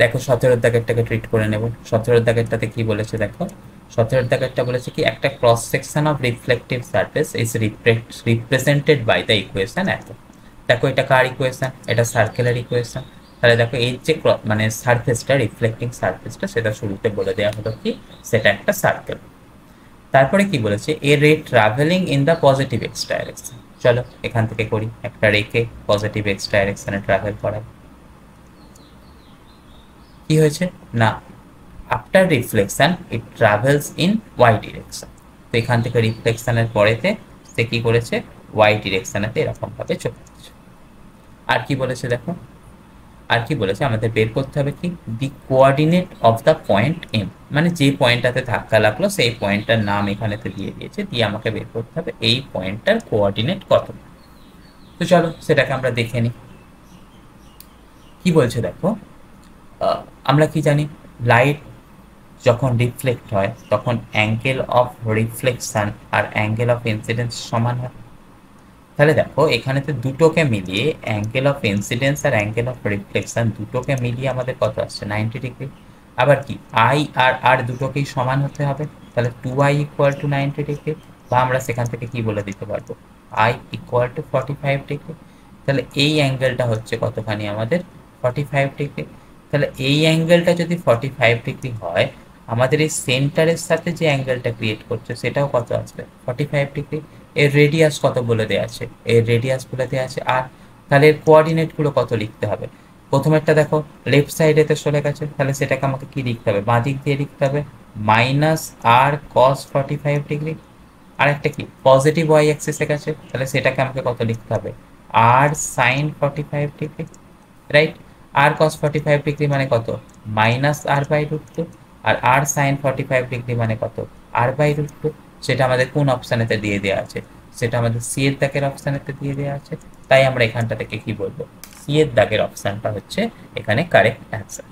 দেখো 17 দাগেরটাকে ট্রিট করে নেব। 17 দাগেরটাতে কি বলেছে দেখো, 17 দাগেরটা বলেছে কি একটা cross section of reflective surface is represented by the equation এত। দেখো এটা কার ইকুয়েশন, এটা সার্কেলের ইকুয়েশন। তাহলে দেখো এই যে মানে সারফেসটা, রিফ্লেক্টিং সারফেসটা, সেটা শুরুতে বলে দেওয়া হলো কি সেটা একটা সার্কেল। তারপরে কি বলেছে, a ray travelling in the positive x direction. চলো এখান থেকে করি, একটা রেকে পজিটিভ এক্স ডাইরেকশনে ট্রাভেল করা। কি হয়েছে না, after reflection it travels in y direction. তো এখান থেকে রিফ্লেকশনের পরেতে সে কি করেছে, ওয়াই ডিরেকশনেতে এরকম ভাবে চলে যাচ্ছে। আর কি বলেছে দেখো, আর কি বলেছে আমাদের বের করতে হবে কি, the coordinate of the point M, মানে যে পয়েন্টটাতে ধাক্কা লাগলো সেই পয়েন্টটার নাম এখানেতে দিয়ে দিয়েছে, দিয়ে আমাকে বের করতে হবে এই পয়েন্টটার কোঅর্ডিনেট কত। তো চলো সেটাকে আমরা দেখে নিই। কি বলছে দেখো, আমরা কি জানি, লাইট যখন রিফ্লেক্ট হয় তখন অ্যাঙ্গেল অফ রিফ্লেকশন আর অ্যাঙ্গেল অফ ইনসিডেন্স সমান হয়। তাহলে দেখো এখানেতে দুটোকে মিলিয়ে অ্যাঙ্গেল অফ ইনসিডেন্স আর অ্যাঙ্গেল অফ রিফ্লেকশন দুটোকে মিলিয়ে আমাদের কত আসছে, 90 ডিগ্রি। আবার কি আই আর আর দুটোকেই সমান হতে হবে, তাহলে 2i ইকুয়াল টু 90 ডিগ্রি, বা আমরা সেখান থেকে কি বলে দিতে পারবো, আই ইকুয়াল টু 45 ডিগ্রি। তাহলে এই অ্যাঙ্গেলটা হচ্ছে কতখানি আমাদের, 45 ডিগ্রি। তাহলে এই অ্যাঙ্গেলটা যদি 45 ডিগ্রি হয়, আমাদের এই সেন্টারের সাথে যে অ্যাঙ্গেলটা ক্রিয়েট করছে সেটাও কত আসবে, 45 ডিগ্রি। এর রেডিয়াস কত বলে দেওয়া আছে, এর রেডিয়াস বলে দেওয়া আছে আর। তাহলে এর কোঅর্ডিনেটগুলো কত লিখতে হবে, প্রথমেরটা দেখো লেফট সাইডেতে চলে গেছে, তাহলে সেটাকে আমাকে কি লিখতে হবে, বাঁ দিক দিয়ে লিখতে হবে মাইনাস আর কস 45 ডিগ্রি। আর একটা কি পজিটিভ ওয়াই অ্যাক্সিসে গেছে, তাহলে সেটাকে আমাকে কত লিখতে হবে, R sine 45 degree, right. R cos 45 degree মানে কত, minus R by root two. আর আর সাইন 45 ডিগ্রি মানে কত, আর বাই রুট টু। সেটা আমাদের কোন অপশানেতে দিয়ে দেওয়া আছে, সেটা আমাদের সি এর দাগের অপশানেতে দিয়ে দেওয়া আছে। তাই আমরা এখানটা থেকে কি বলবো, সি এর দাগের অপশানটা হচ্ছে এখানে কারেক্ট অ্যান্সার।